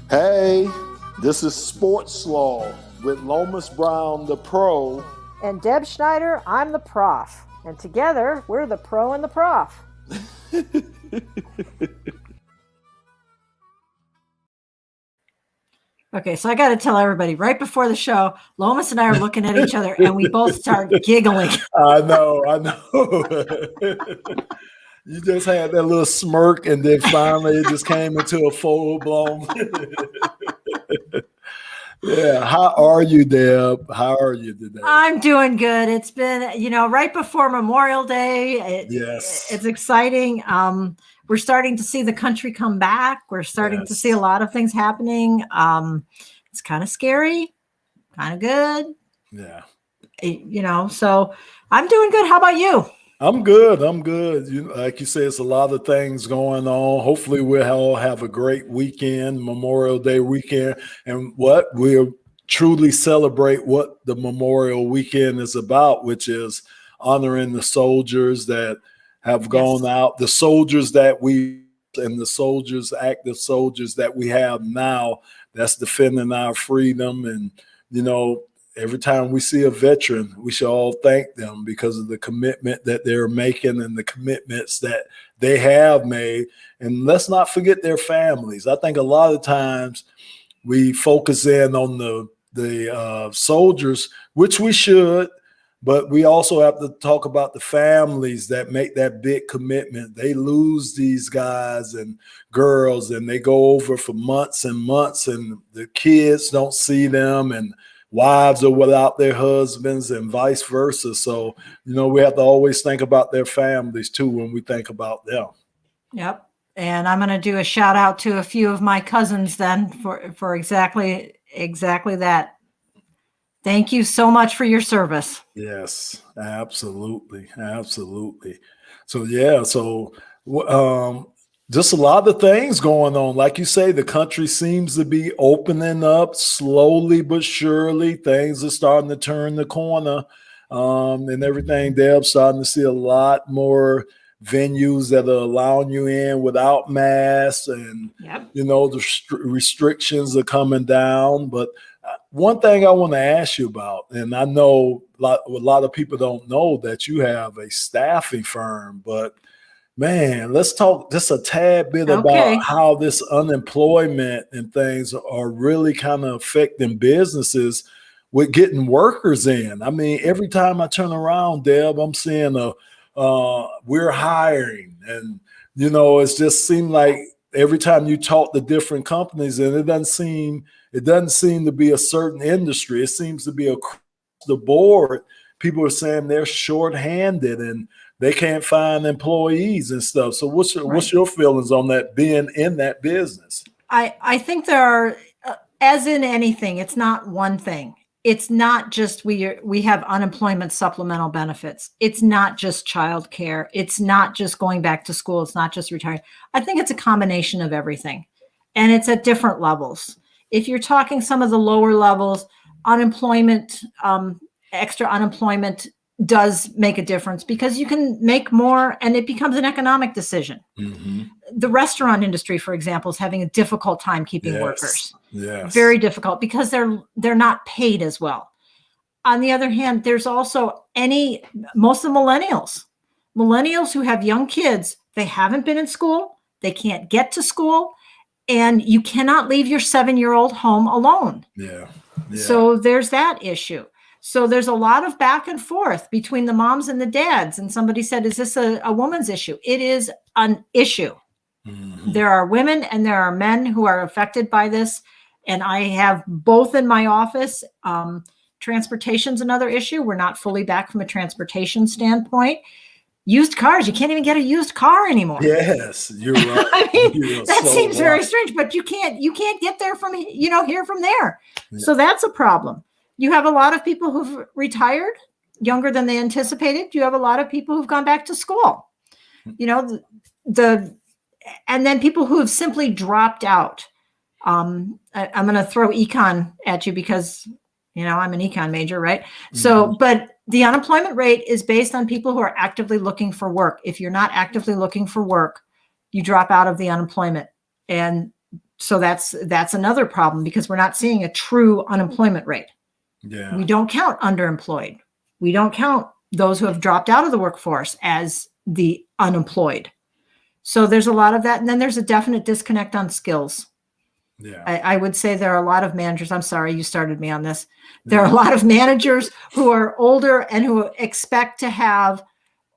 Hey, this is Sports Slaw with Lomas Brown, the pro. And Deb Schneider, I'm the prof. And together, we're the pro and the prof. Okay, so I got to tell everybody, right before the show, Lomas and I are looking at each other and we both start giggling. I know. You just had that little smirk, and then finally it just came into a full-blown. Yeah, how are you, Deb? How are you today? I'm doing good. It's been, right before Memorial Day. Yes. It's exciting. We're starting to see the country come back. We're starting to see a lot of things happening. It's kind of scary, kind of good. Yeah. So I'm doing good. How about you? I'm good. Like you said, it's a lot of things going on. Hopefully we'll all have a great weekend, Memorial Day weekend. And we'll truly celebrate what the Memorial weekend is about, which is honoring the soldiers that have gone out, the soldiers that and the soldiers, active soldiers that we have now that's defending our freedom. And, every time we see a veteran, we should all thank them because of the commitment that they're making and the commitments that they have made. And let's not forget their families. I think a lot of times we focus in on the soldiers, which we should, but we also have to talk about the families that make that big commitment. They lose these guys and girls, and they go over for months and months, and the kids don't see them, and wives are without their husbands and vice versa. So, we have to always think about their families too when we think about them. Yep. And I'm going to do a shout out to a few of my cousins then for exactly that. Thank you so much for your service. Yes, absolutely. So, just a lot of things going on. Like you say, the country seems to be opening up slowly but surely. Things are starting to turn the corner, and everything. Deb's starting to see a lot more venues that are allowing you in without masks, and the restrictions are coming down. But one thing I want to ask you about, and I know a lot of people don't know that you have a staffing firm, but man, let's talk just a tad bit about how this unemployment and things are really kind of affecting businesses with getting workers in. I mean, every time I turn around, Deb, I'm seeing we're hiring, and it just seemed like every time you talk to different companies, and it doesn't seem to be a certain industry. It seems to be across the board. People are saying they're shorthanded and they can't find employees and stuff. So what's your feelings on that, being in that business? I think there are, as in anything, it's not one thing. It's not just we have unemployment supplemental benefits. It's not just childcare. It's not just going back to school. It's not just retiring. I think it's a combination of everything, and it's at different levels. If you're talking some of the lower levels, unemployment, extra unemployment does make a difference because you can make more and it becomes an economic decision. Mm-hmm. The restaurant industry, for example, is having a difficult time keeping workers. Yes. Very difficult because they're not paid as well. On the other hand, there's also most of the millennials who have young kids, they haven't been in school, they can't get to school, and you cannot leave your 7-year-old home alone. Yeah. So there's that issue. So there's a lot of back and forth between the moms and the dads. And somebody said, is this a woman's issue? It is an issue. Mm-hmm. There are women and there are men who are affected by this. And I have both in my office. Transportation's another issue. We're not fully back from a transportation standpoint. Used cars, you can't even get a used car anymore. Yes, you're right. I mean, that seems very strange, but you can't get there from here from there. Yeah. So that's a problem. You have a lot of people who've retired younger than they anticipated. You have a lot of people who've gone back to school. And then people who have simply dropped out. I'm going to throw econ at you because I'm an econ major, right? Mm-hmm. So, but the unemployment rate is based on people who are actively looking for work. If you're not actively looking for work, you drop out of the unemployment. And So that's another problem, because we're not seeing a true unemployment rate. Yeah. We don't count underemployed. We don't count those who have dropped out of the workforce as the unemployed. So there's a lot of that. And then there's a definite disconnect on skills. Yeah. I would say there are a lot of managers. I'm sorry, you started me on this. There are a lot of managers who are older and who expect to have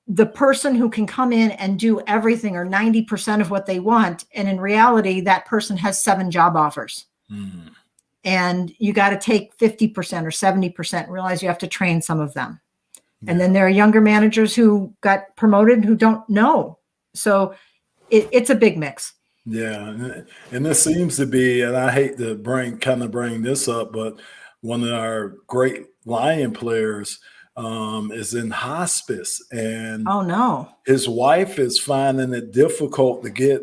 the person who can come in and do everything or 90% of what they want. And in reality, that person has 7 job offers. Mm. And you got to take 50% or 70% and realize you have to train some of them. Yeah. And then there are younger managers who got promoted who don't know. So it's a big mix. Yeah. And this seems to be, and I hate to bring this up, but one of our great Lion players is in hospice, and oh no, his wife is finding it difficult to get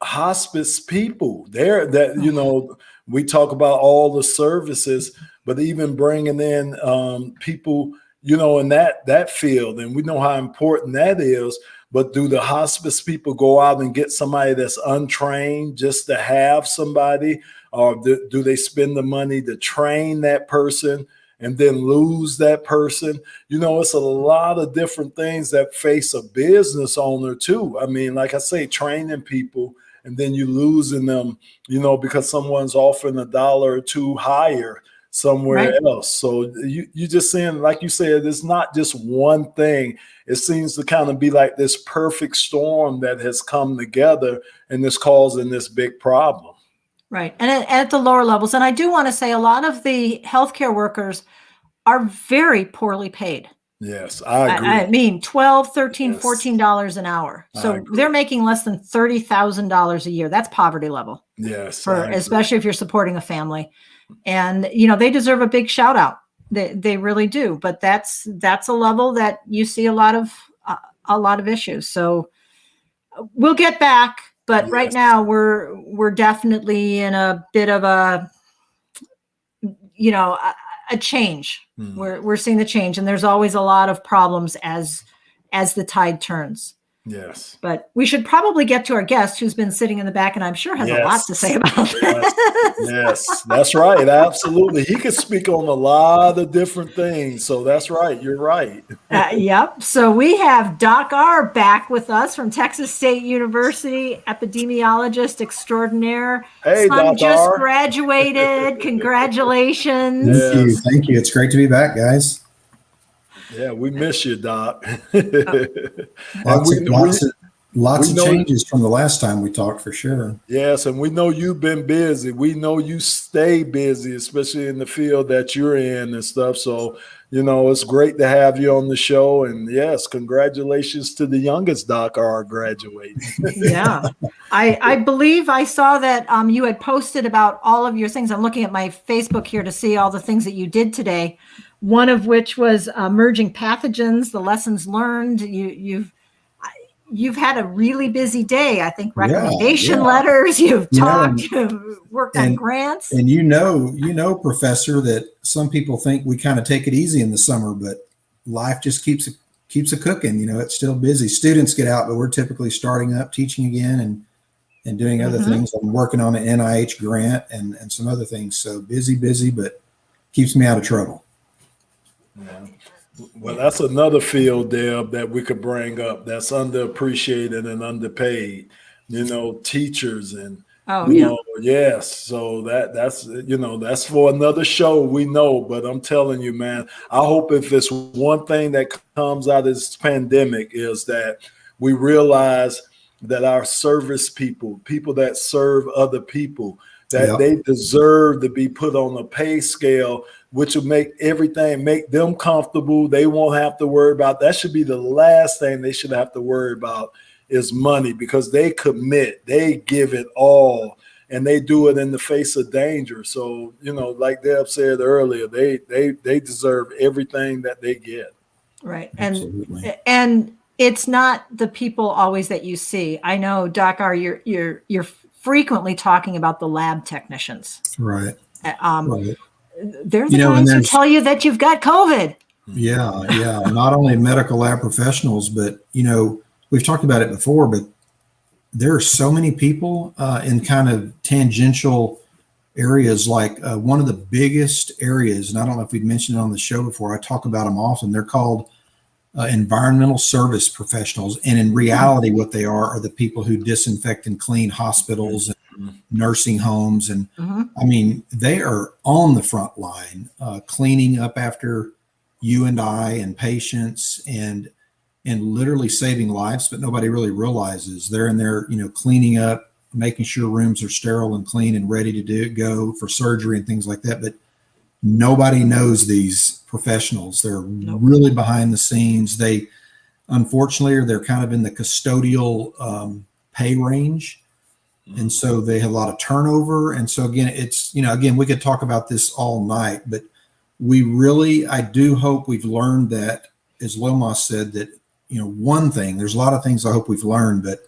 hospice people there. That, you know, we talk about all the services, but even bringing in people, you know, in that field, and we know how important that is. But do the hospice people go out and get somebody that's untrained just to have somebody, or do they spend the money to train that person and then lose that person? You know, it's a lot of different things that face a business owner too. I mean, like I say, training people and then you losing them, you know, because someone's offering $1 or $2 higher somewhere else. So you just saying, like you said, it's not just one thing. It seems to kind of be like this perfect storm that has come together and is causing this big problem. Right. And at the lower levels. And I do want to say a lot of the healthcare workers are very poorly paid. Yes, I agree. I mean, $12, $13, yes. $14 an hour. So they're making less than $30,000 a year. That's poverty level. Yes. Especially if you're supporting a family. And, you know, they deserve a big shout out. They really do. But that's a level that you see a lot of issues. So we'll get back. But right now we're definitely in a bit of a, you know, a change. We're seeing the change, and there's always a lot of problems as the tide turns. Yes. But we should probably get to our guest, who's been sitting in the back and I'm sure has a lot to say about this. Yes, that's right. Absolutely. He could speak on a lot of different things. So that's right. You're right. Yep. So we have Doc R back with us from Texas State University, epidemiologist extraordinaire. Hey, Son Doc just R. graduated. Congratulations. Thank you. It's great to be back, guys. Yeah, we miss you, Doc. Lots of changes from the last time we talked, for sure. Yes, and we know you've been busy. We know you stay busy, especially in the field that you're in and stuff. So, you know, it's great to have you on the show. And yes, congratulations to the youngest Doc R graduating. Yeah. I believe I saw that you had posted about all of your things. I'm looking at my Facebook here to see all the things that you did today. One of which was merging pathogens, the lessons learned. You've had a really busy day. I think recommendation letters. You've talked, you've worked on grants. And you know, Professor, that some people think we kind of take it easy in the summer, but life just keeps it cooking. You know, it's still busy. Students get out, but we're typically starting up, teaching again, and doing other things. I'm working on an NIH grant and some other things. So busy, but keeps me out of trouble. Yeah. Well, that's another field, Deb, that we could bring up that's underappreciated and underpaid. You know, teachers and yes. So that's you know, that's for another show, we know. But I'm telling you, man, I hope if it's one thing that comes out of this pandemic is that we realize that our service people that serve other people, that they deserve to be put on a pay scale, which will make them comfortable. They won't have to worry about, that should be the last thing they should have to worry about is money, because they commit, they give it all, and they do it in the face of danger. So, you know, like Deb said earlier, they deserve everything that they get. Right. And it's not the people always that you see. I know, Doc R, you're frequently talking about the lab technicians. Right. They're the ones who tell you that you've got COVID. Yeah. Not only medical lab professionals, but, you know, we've talked about it before, but there are so many people in kind of tangential areas. Like one of the biggest areas, and I don't know if we've mentioned it on the show before, I talk about them often. They're called environmental service professionals. And in reality, what they are the people who disinfect and clean hospitals and nursing homes. And I mean, they are on the front line, cleaning up after you and I and patients and literally saving lives, but nobody really realizes they're in there, cleaning up, making sure rooms are sterile and clean and ready to go for surgery and things like that. But nobody knows these professionals. They're really behind the scenes. They, unfortunately, they're kind of in the custodial pay range. And so they have a lot of turnover. And so again, it's, again, we could talk about this all night, but I do hope we've learned that, as Lomas said, that, one thing, there's a lot of things I hope we've learned, but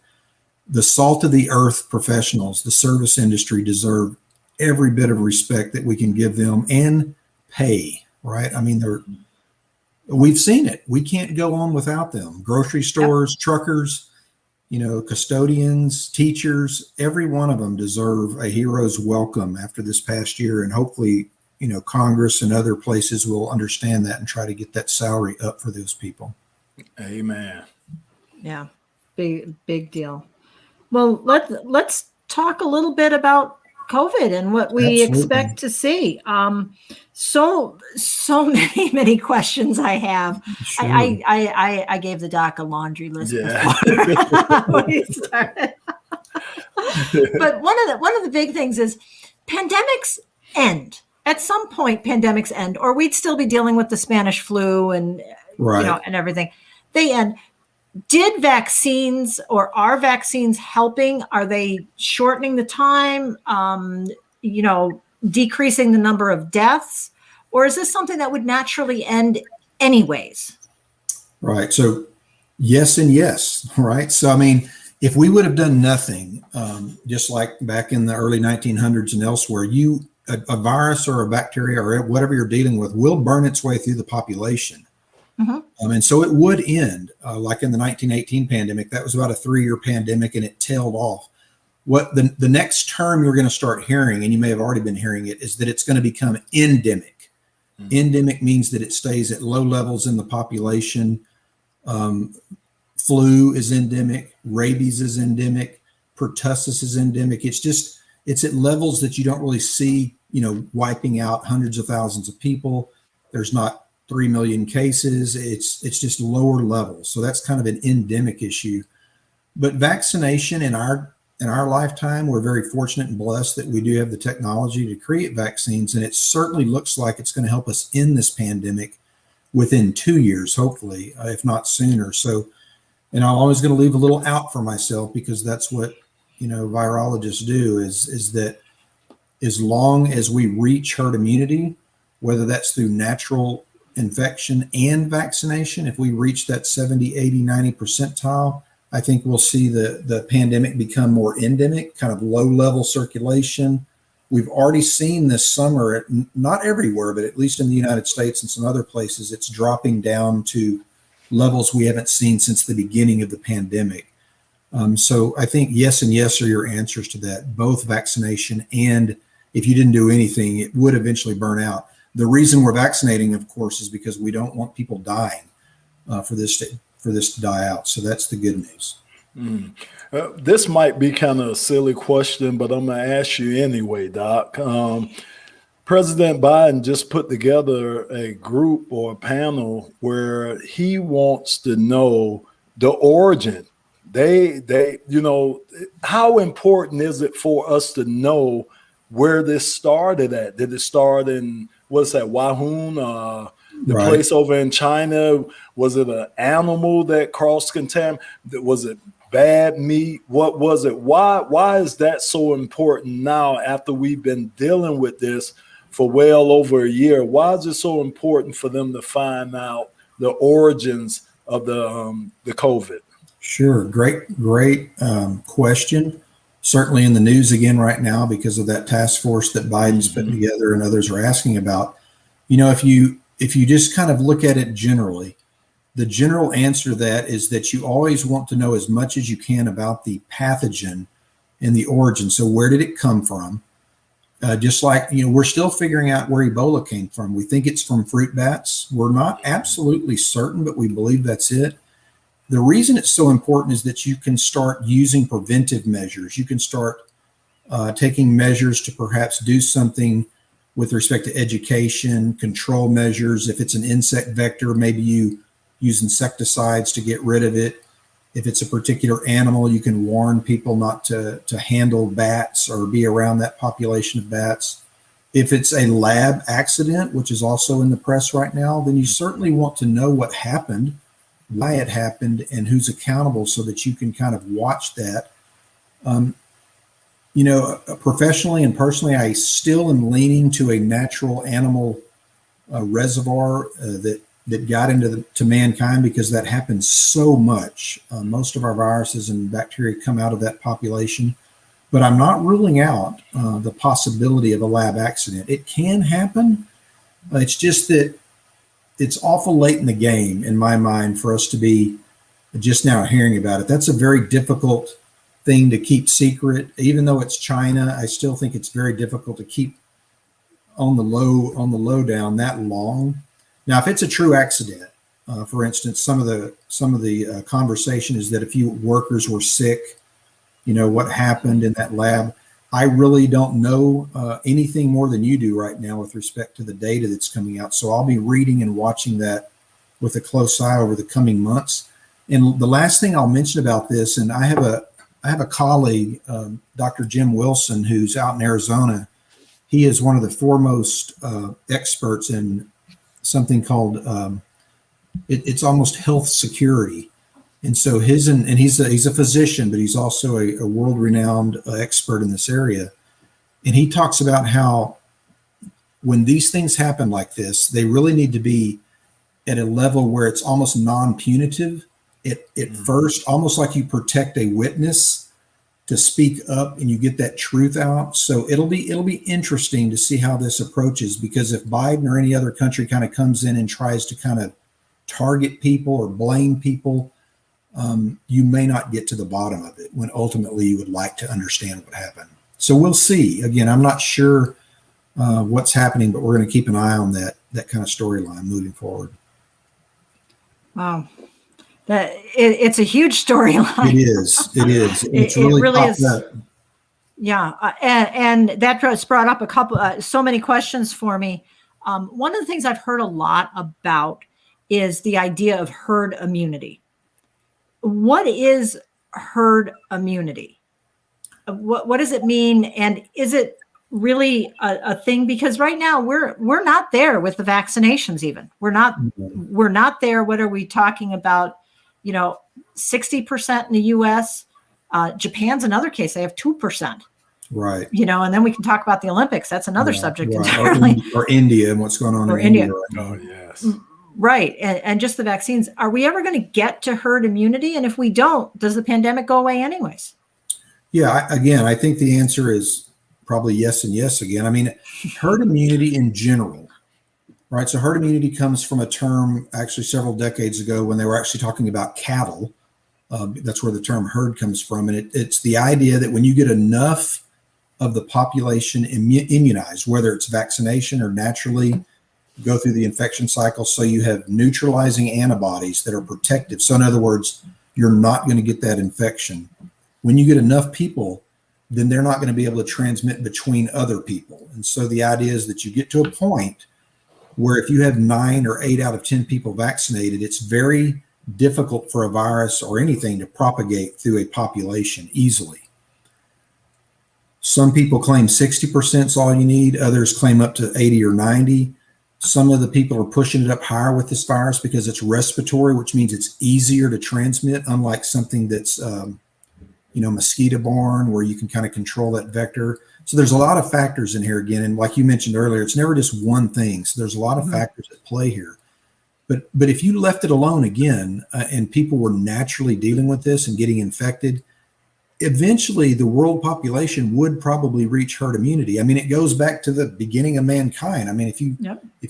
the salt of the earth professionals, the service industry, deserve every bit of respect that we can give them and pay, right? I mean, we've seen it. We can't go on without them. Grocery stores, truckers, custodians, teachers, every one of them deserve a hero's welcome after this past year. And hopefully, Congress and other places will understand that and try to get that salary up for those people. Amen. Yeah, big deal. Well, let's talk a little bit about COVID and what we expect to see. So many questions I have. Sure. I gave the doc a laundry list before we started. But one of the big things is pandemics end. At some point, pandemics end, or we'd still be dealing with the Spanish flu and and everything. They end. Did vaccines, or are vaccines helping? Are they shortening the time? Decreasing the number of deaths, or is this something that would naturally end anyways? Right. So yes and yes. Right. So I mean, if we would have done nothing, just like back in the early 1900s and elsewhere, a virus or a bacteria or whatever you're dealing with will burn its way through the population. And so it would end, like in the 1918 pandemic. That was about a 3-year pandemic, and it tailed off. What the next term you're going to start hearing, and you may have already been hearing it, is that it's going to become endemic. Endemic means that it stays at low levels in the population. Flu is endemic, rabies is endemic, pertussis is endemic. It's at levels that you don't really see, wiping out hundreds of thousands of people. There's not 3 million cases. It's just lower levels. So that's kind of an endemic issue. But vaccination in our lifetime, we're very fortunate and blessed that we do have the technology to create vaccines. And it certainly looks like it's going to help us end this pandemic within 2 years, hopefully, if not sooner. So, and I'm always going to leave a little out for myself, because that's what, virologists do is that as long as we reach herd immunity, whether that's through natural infection and vaccination, if we reach that 70, 80, 90 percentile, I think we'll see the pandemic become more endemic, kind of low level circulation. We've already seen this summer, not everywhere, but at least in the United States and some other places, it's dropping down to levels we haven't seen since the beginning of the pandemic. So I think yes and yes are your answers to that, both vaccination and if you didn't do anything, it would eventually burn out. The reason we're vaccinating, of course, is because we don't want people dying for this to die out. So that's the good news. This might be kind of a silly question, but I'm going to ask you anyway, Doc. President Biden just put together a group or a panel where he wants to know the origin. How important is it for us to know where this started at? Did it start in, what's that, Wuhan, place over in China? Was it an animal that cross-contaminated? Was it bad meat? What was it? Why is that so important now after we've been dealing with this for well over a year? Why is it so important for them to find out the origins of the COVID? Sure. Great question. Certainly in the news again right now because of that task force that Biden's putting together and others are asking about. If you just kind of look at it generally, the general answer to that is that you always want to know as much as you can about the pathogen and the origin. So where did it come from? Just like, we're still figuring out where Ebola came from. We think it's from fruit bats. We're not absolutely certain, but we believe that's it. The reason it's so important is that you can start using preventive measures. You can start taking measures to perhaps do something with respect to education, control measures. If it's an insect vector, maybe you use insecticides to get rid of it. If it's a particular animal, you can warn people not to handle bats or be around that population of bats. If it's a lab accident, which is also in the press right now, then you certainly want to know what happened, why it happened, and who's accountable so that you can kind of watch that. Professionally and personally, I still am leaning to a natural animal reservoir that got into mankind, because that happens so much. Most of our viruses and bacteria come out of that population, but I'm not ruling out the possibility of a lab accident. It can happen. It's just that it's awful late in the game, in my mind, for us to be just now hearing about it. That's a very difficult thing to keep secret. Even though it's China, I still think it's very difficult to keep on the low down that long. Now, if it's a true accident, for instance, some of the conversation is that a few workers were sick. What happened in that lab? I really don't know anything more than you do right now with respect to the data that's coming out. So I'll be reading and watching that with a close eye over the coming months. And the last thing I'll mention about this, and I have a colleague, Dr. Jim Wilson, who's out in Arizona. He is one of the foremost experts in something called it's almost health security. And so he's a physician, but he's also a world-renowned expert in this area. And he talks about how when these things happen like this, they really need to be at a level where it's almost non-punitive. At first, almost like you protect a witness to speak up and you get that truth out. So it'll be interesting to see how this approaches, because if Biden or any other country kind of comes in and tries to kind of target people or blame people, you may not get to the bottom of it when ultimately you would like to understand what happened. So we'll see. Again, I'm not sure what's happening, but we're going to keep an eye on that kind of storyline moving forward. Wow. It's a huge storyline. It is. It's it really is. Up. Yeah. And that has brought up so many questions for me. One of the things I've heard a lot about is the idea of herd immunity. What is herd immunity? What does it mean? And is it really a thing? Because right now we're not there with the vaccinations. Even we're not there. What are we talking about? 60% in the U.S. Japan's another case. They have 2%. Right. And then we can talk about the Olympics. That's another subject right. entirely. Or India and what's going on in India. Oh, yes. Right. And just the vaccines. Are we ever going to get to herd immunity? And if we don't, does the pandemic go away anyways? Yeah. I think the answer is probably yes and yes again. I mean, herd immunity in general. Right. So herd immunity comes from a term actually several decades ago when they were actually talking about cattle. That's where the term herd comes from. And it's the idea that when you get enough of the population immunized, whether it's vaccination or naturally go through the infection cycle, so you have neutralizing antibodies that are protective. So in other words, you're not going to get that infection. When you get enough people, then they're not going to be able to transmit between other people. And so the idea is that you get to a point where if you have 9 or 8 out of 10 people vaccinated, it's very difficult for a virus or anything to propagate through a population easily. Some people claim 60% is all you need. Others claim up to 80 or 90. Some of the people are pushing it up higher with this virus because it's respiratory, which means it's easier to transmit, unlike something that's, mosquito-borne, where you can kind of control that vector. So there's a lot of factors in here again. And like you mentioned earlier, it's never just one thing. So there's a lot of factors at play here. But if you left it alone again, and people were naturally dealing with this and getting infected, eventually the world population would probably reach herd immunity. I mean, it goes back to the beginning of mankind. I mean, if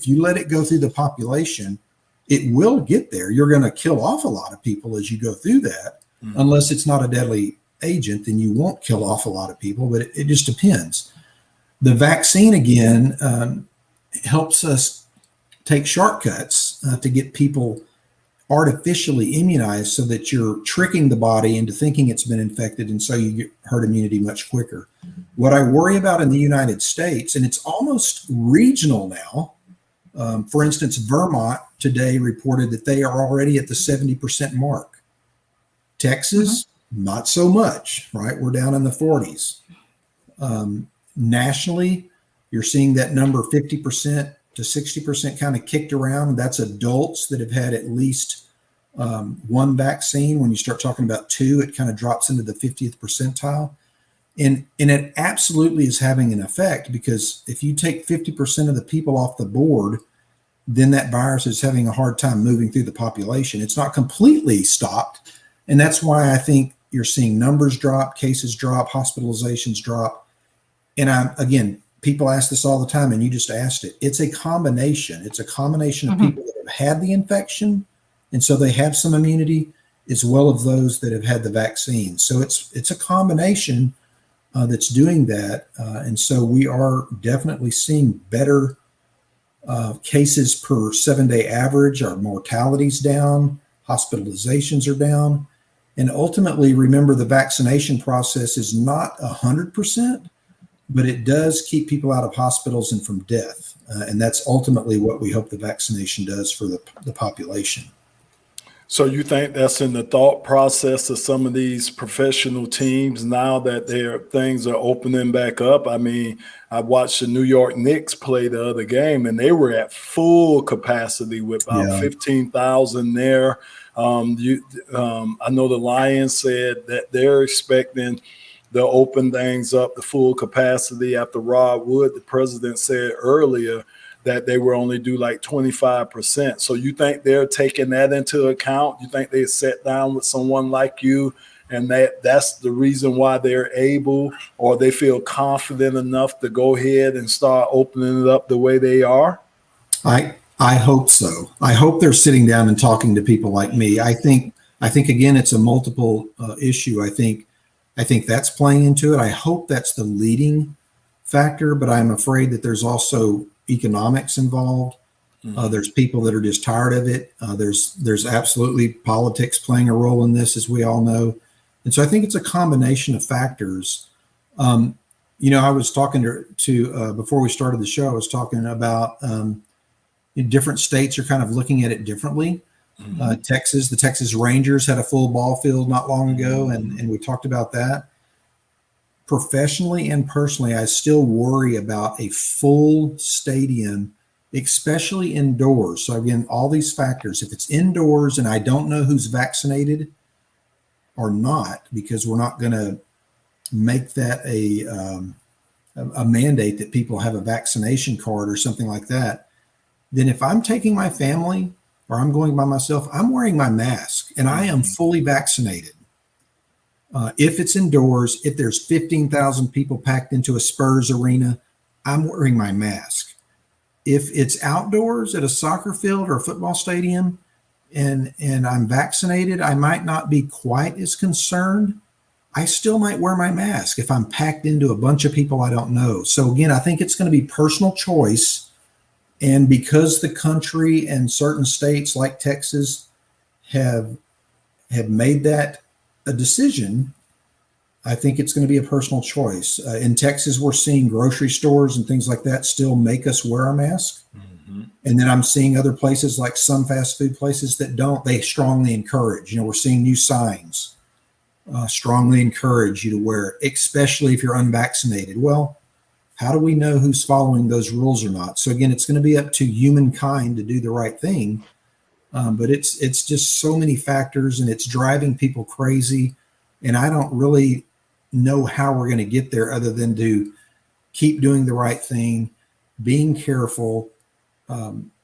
you let it go through the population, it will get there. You're going to kill off a lot of people as you go through that, unless it's not a deadly agent, then you won't kill off a lot of people, but it just depends. The vaccine, again, helps us take shortcuts to get people artificially immunized so that you're tricking the body into thinking it's been infected, and so you get herd immunity much quicker. What I worry about in the United States, and it's almost regional now, for instance, Vermont today reported that they are already at the 70% mark. Texas, not so much, right? We're down in the 40s. Nationally, you're seeing that number 50% to 60% kind of kicked around. That's adults that have had at least one vaccine. When you start talking about two, it kind of drops into the 50th percentile. And it absolutely is having an effect, because if you take 50% of the people off the board, then that virus is having a hard time moving through the population. It's not completely stopped. And that's why I think you're seeing numbers drop, cases drop, hospitalizations drop. And again, people ask this all the time, and you just asked it. It's a combination. It's a combination of people that have had the infection, and so they have some immunity, as well as those that have had the vaccine. So it's a combination that's doing that. And so we are definitely seeing better cases per 7-day average. Our mortality's down, hospitalizations are down. And ultimately, remember, the vaccination process is not 100%, but it does keep people out of hospitals and from death. And that's ultimately what we hope the vaccination does for the population. So you think that's in the thought process of some of these professional teams now that things are opening back up? I mean, I watched the New York Knicks play the other game, and they were at full capacity with about 15,000 there. I know the Lions said that they're expecting they'll open things up to full capacity after Rod Wood, the president, said earlier that they were only do like 25%. So you think they're taking that into account? You think they sat down with someone like you, and that's the reason why they're able, or they feel confident enough to go ahead and start opening it up the way they are? I hope so. I hope they're sitting down and talking to people like me. I think again, it's a multiple issue. I think that's playing into it. I hope that's the leading factor, but I'm afraid that there's also economics involved. There's people that are just tired of it. There's absolutely politics playing a role in this, as we all know. And so I think it's a combination of factors. I was talking to before we started the show, I was talking about different states are kind of looking at it differently. The Texas Rangers had a full ball field not long ago, and we talked about that. Professionally and personally, I still worry about a full stadium, especially indoors. So again, all these factors, if it's indoors and I don't know who's vaccinated or not, because we're not going to make that a mandate that people have a vaccination card or something like that, then if I'm taking my family or I'm going by myself, I'm wearing my mask and I am fully vaccinated. If it's indoors, if there's 15,000 people packed into a Spurs arena, I'm wearing my mask. If it's outdoors at a soccer field or a football stadium and I'm vaccinated, I might not be quite as concerned. I still might wear my mask if I'm packed into a bunch of people I don't know. So again, I think it's going to be personal choice. And because the country and certain states like Texas have made that a decision, I think it's going to be a personal choice. In Texas, we're seeing grocery stores and things like that still make us wear a mask. And then I'm seeing other places, like some fast food places, that don't. They strongly encourage. We're seeing new signs strongly encourage you to wear it, especially if you're unvaccinated. Well, how do we know who's following those rules or not? So again, it's going to be up to humankind to do the right thing. But it's just so many factors, and it's driving people crazy. And I don't really know how we're going to get there other than to keep doing the right thing, being careful,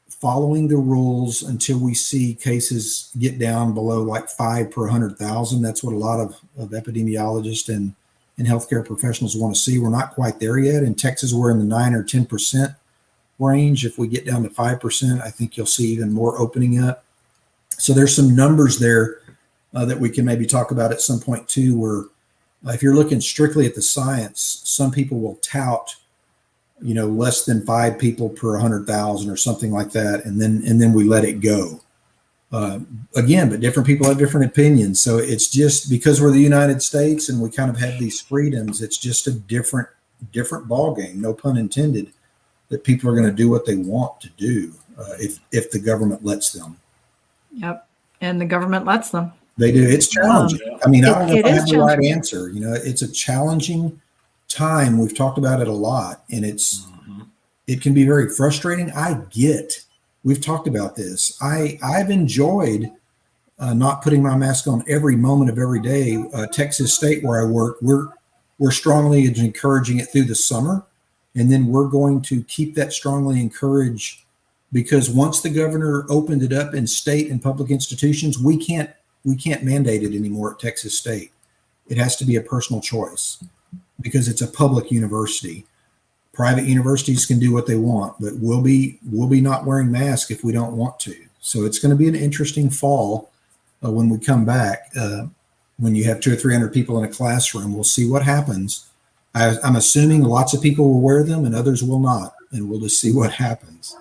following the rules until we see cases get down below like 5 per 100,000. That's what a lot of epidemiologists and healthcare professionals want to see. We're not quite there yet. In Texas, we're in the 9 or 10% range. If we get down to 5%, I think you'll see even more opening up. So there's some numbers there that we can maybe talk about at some point too, where if you're looking strictly at the science, some people will tout, less than 5 people per 100,000 or something like that. And then we let it go. Again, but different people have different opinions. So it's just because we're the United States and we kind of have these freedoms, it's just a different ball game, no pun intended, that people are going to do what they want to do if the government lets them. Yep. And the government lets them. They do. It's challenging. I mean, I don't know if I have the right answer. It's a challenging time. We've talked about it a lot, and it can be very frustrating. We've talked about this. I've enjoyed not putting my mask on every moment of every day. Texas State, where I work, we're strongly encouraging it through the summer, and then we're going to keep that strongly encouraged, because once the governor opened it up in state and public institutions, we can't mandate it anymore at Texas State. It has to be a personal choice because it's a public university. Private universities can do what they want, but we'll be not wearing masks if we don't want to. So it's going to be an interesting fall when we come back. When you have 200 or 300 people in a classroom, we'll see what happens. I'm assuming lots of people will wear them and others will not, and we'll just see what happens.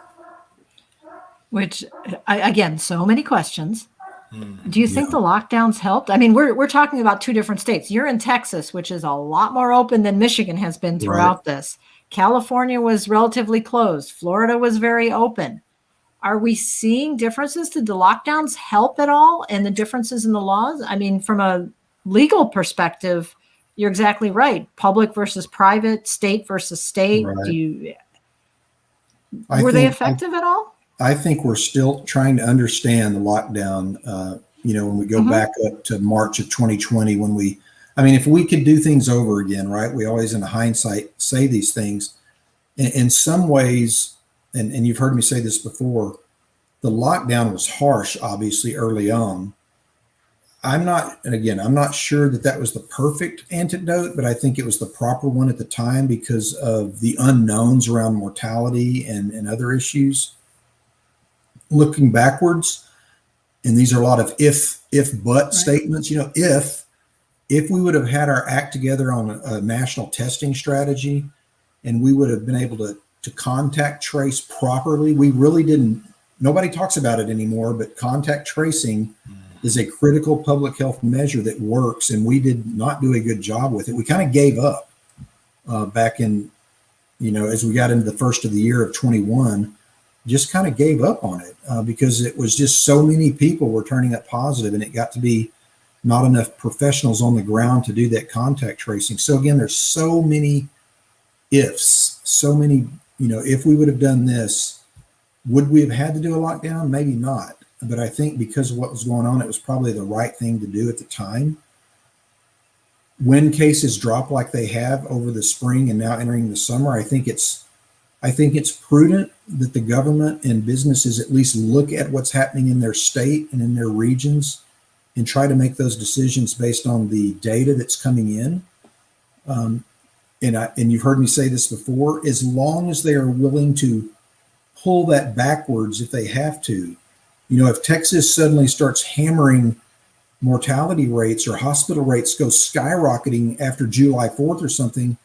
Which, again, so many questions. Do you think the lockdowns helped? I mean, we're talking about 2 different states. You're in Texas, which is a lot more open than Michigan has been throughout this. California was relatively closed. Florida was very open. Are we seeing differences? Did the lockdowns help at all? And the differences in the laws? I mean, from a legal perspective, you're exactly right. Public versus private, state versus state. Right. Were they effective at all? I think we're still trying to understand the lockdown, when we go back up to March of 2020, if we could do things over again, right? We always in hindsight say these things. In some ways, and you've heard me say this before, the lockdown was harsh, obviously, early on. I'm not sure that was the perfect antidote, but I think it was the proper one at the time because of the unknowns around mortality and other issues. Looking backwards, and these are a lot of if-but statements, if we would have had our act together on a national testing strategy and we would have been able to contact trace properly, we really didn't. Nobody talks about it anymore, but contact tracing is a critical public health measure that works, and we did not do a good job with it. We kind of gave up back in, as we got into the first of the year of 21, just kind of gave up on it because it was just so many people were turning up positive, and it got to be not enough professionals on the ground to do that contact tracing. So again, there's so many ifs, if we would have done this, would we have had to do a lockdown? Maybe not. But I think because of what was going on, it was probably the right thing to do at the time. When cases drop like they have over the spring and now entering the summer, I think it's prudent that the government and businesses at least look at what's happening in their state and in their regions and try to make those decisions based on the data that's coming in. And you've heard me say this before, as long as they are willing to pull that backwards if they have to. If Texas suddenly starts hammering mortality rates or hospital rates go skyrocketing after July 4th or something,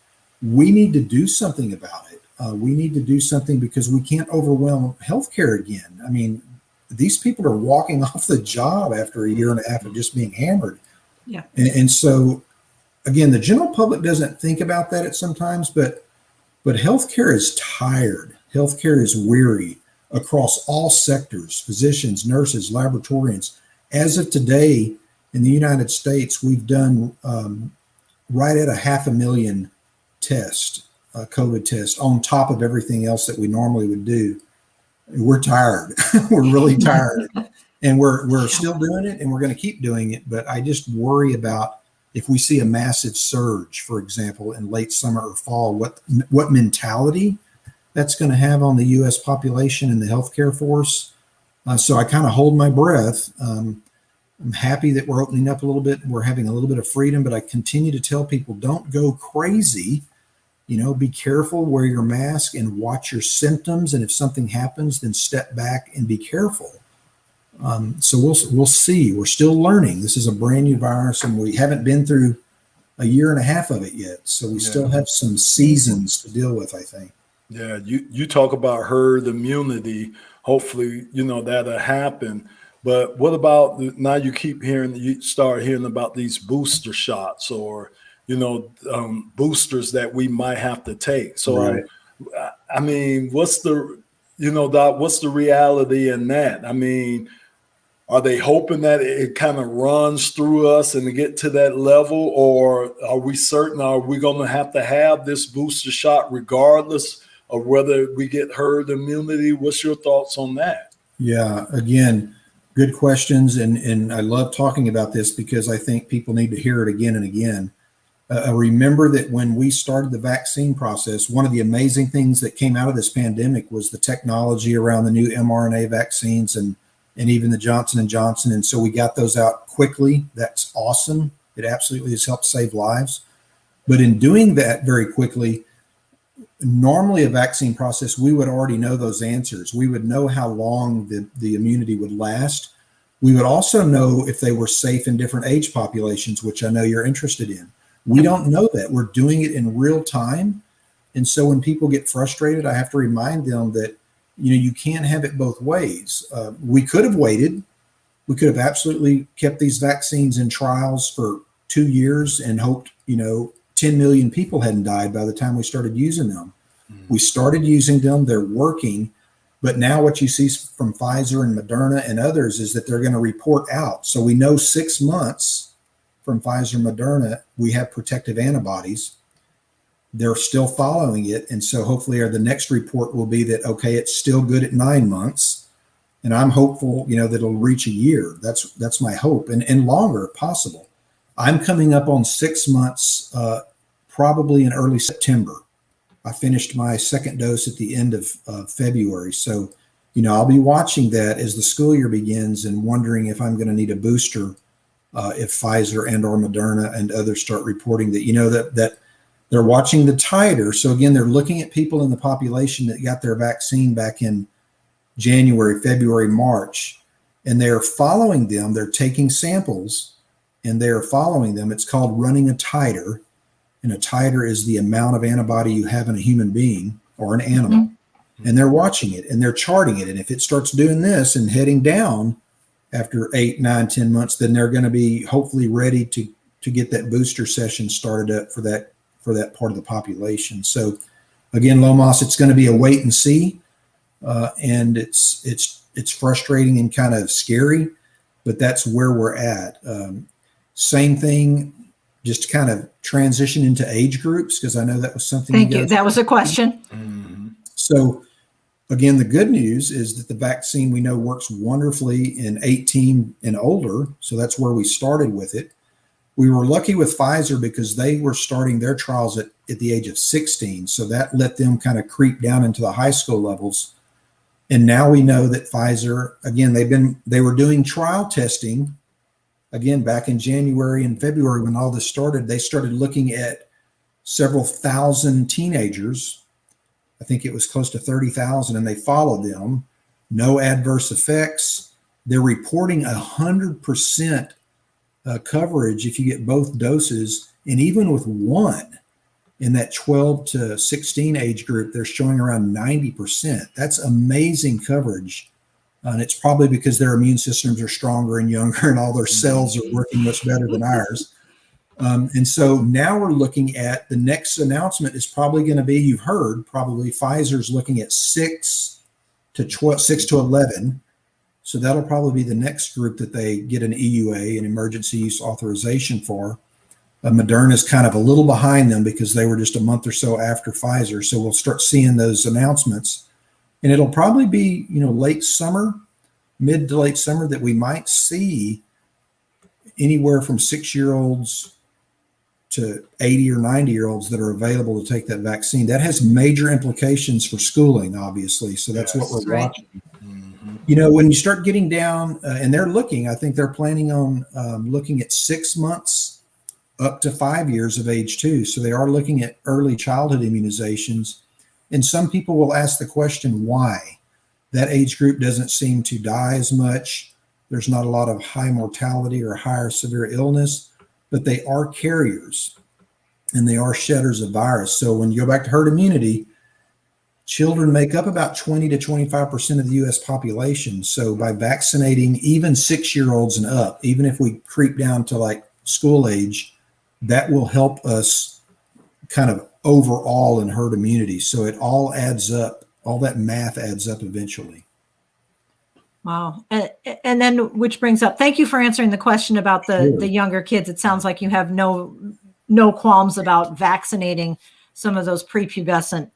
we need to do something about it. We need to do something because we can't overwhelm healthcare again. I mean, these people are walking off the job after a year and a half of just being hammered. Yeah. And so, again, the general public doesn't think about that at sometimes, but healthcare is tired. Healthcare is weary across all sectors, physicians, nurses, laboratorians. As of today, in the United States, we've done right at 500,000 tests, COVID tests, on top of everything else that we normally would do. We're tired. We're really tired. And we're still doing it, and we're going to keep doing it. But I just worry about if we see a massive surge, for example, in late summer or fall, what mentality that's going to have on the U.S. population and the healthcare force. So I kind of hold my breath. I'm happy that we're opening up a little bit. We're having a little bit of freedom, but I continue to tell people, don't go crazy. be careful, wear your mask, and watch your symptoms. And if something happens, then step back and be careful. So we'll see. We're still learning. This is a brand new virus, and we haven't been through a year and a half of it yet. So we still have some seasons to deal with, I think. Yeah, you talk about herd immunity. Hopefully, that'll happen. But what about now? You start hearing about these booster shots or boosters that we might have to take. So, Right. I mean, what's the what's the reality in that? I mean, are they hoping that it kind of runs through us and to get to that level, or are we certain? Are we going to have this booster shot regardless of whether we get herd immunity? What's your thoughts on that? Yeah, again, good questions. And I love talking about this because I think people need to hear it again and again. Remember that when we started the vaccine process, one of the amazing things that came out of this pandemic was the technology around the new mRNA vaccines and even the Johnson & Johnson. And so we got those out quickly. That's awesome. It absolutely has helped save lives. But in doing that very quickly, normally a vaccine process, we would already know those answers. We would know how long the immunity would last. We would also know if they were safe in different age populations, which I know you're interested in. We don't know that. We're doing it in real time. And so when people get frustrated, I have to remind them that, you can't have it both ways. We could have waited. We could have absolutely kept these vaccines in trials for 2 years and hoped, 10 million people hadn't died by the time we started using them. We started using them. They're working. But now what you see from Pfizer and Moderna and others is that they're going to report out. So we know 6 months from Pfizer and Moderna, we have protective antibodies. They're still following it. And so hopefully the next report will be that, okay, it's still good at 9 months. And I'm hopeful, that it'll reach a year. That's my hope, and longer if possible. I'm coming up on 6 months, probably in early September. I finished my second dose at the end of February. So, I'll be watching that as the school year begins and wondering if I'm going to need a booster if Pfizer and or Moderna and others start reporting that, that they're watching the titer. So again, they're looking at people in the population that got their vaccine back in January, February, March, and they're following them. They're taking samples and they're following them. It's called running a titer. And a titer is the amount of antibody you have in a human being or an animal. Mm-hmm. And they're watching it and they're charting it. And if it starts doing this and heading down after 8, 9, 10 months, then they're going to be hopefully ready to get that booster session started up for that part of the population. So again, Lomas, it's going to be a wait and see. And it's frustrating and kind of scary, but that's where we're at. Same thing, just to kind of transition into age groups, because I know that was something. Thank you. That was a question. Mm-hmm. So again, the good news is that the vaccine we know works wonderfully in 18 and older. So that's where we started with it. We were lucky with Pfizer because they were starting their trials at the age of 16. So that let them kind of creep down into the high school levels. And now we know that Pfizer, again, they were doing trial testing. Again, back in January and February, when all this started, they started looking at several thousand teenagers. I think it was close to 30,000, and they followed them. No adverse effects. They're reporting 100% coverage if you get both doses. And even with one in that 12 to 16 age group, they're showing around 90%. That's amazing coverage. And it's probably because their immune systems are stronger and younger and all their cells are working much better than ours. And so now we're looking at the next announcement is probably going to be, you've heard, probably Pfizer's looking at 6 to 11. So that'll probably be the next group that they get an EUA, an emergency use authorization for. Moderna is kind of a little behind them because they were just a month or so after Pfizer. So we'll start seeing those announcements. And it'll probably be, late summer, mid to late summer, that we might see anywhere from 6-year-olds to 80 or 90-year-olds that are available to take that vaccine. That has major implications for schooling, obviously. So that's what we're watching. Mm-hmm. When you start getting down, and they're looking, I think they're planning on looking at 6 months up to 5 years of age too. So they are looking at early childhood immunizations. And some people will ask the question, why? That age group doesn't seem to die as much. There's not a lot of high mortality or higher severe illness, but they are carriers and they are shedders of virus. So when you go back to herd immunity, children make up about 20 to 25% of the US population. So by vaccinating even 6-year-olds and up, even if we creep down to like school age, that will help us kind of overall in herd immunity. So it all adds up. All that math adds up eventually. Wow. And then, which brings up, thank you for answering the question about the younger kids. It sounds like you have no qualms about vaccinating some of those prepubescent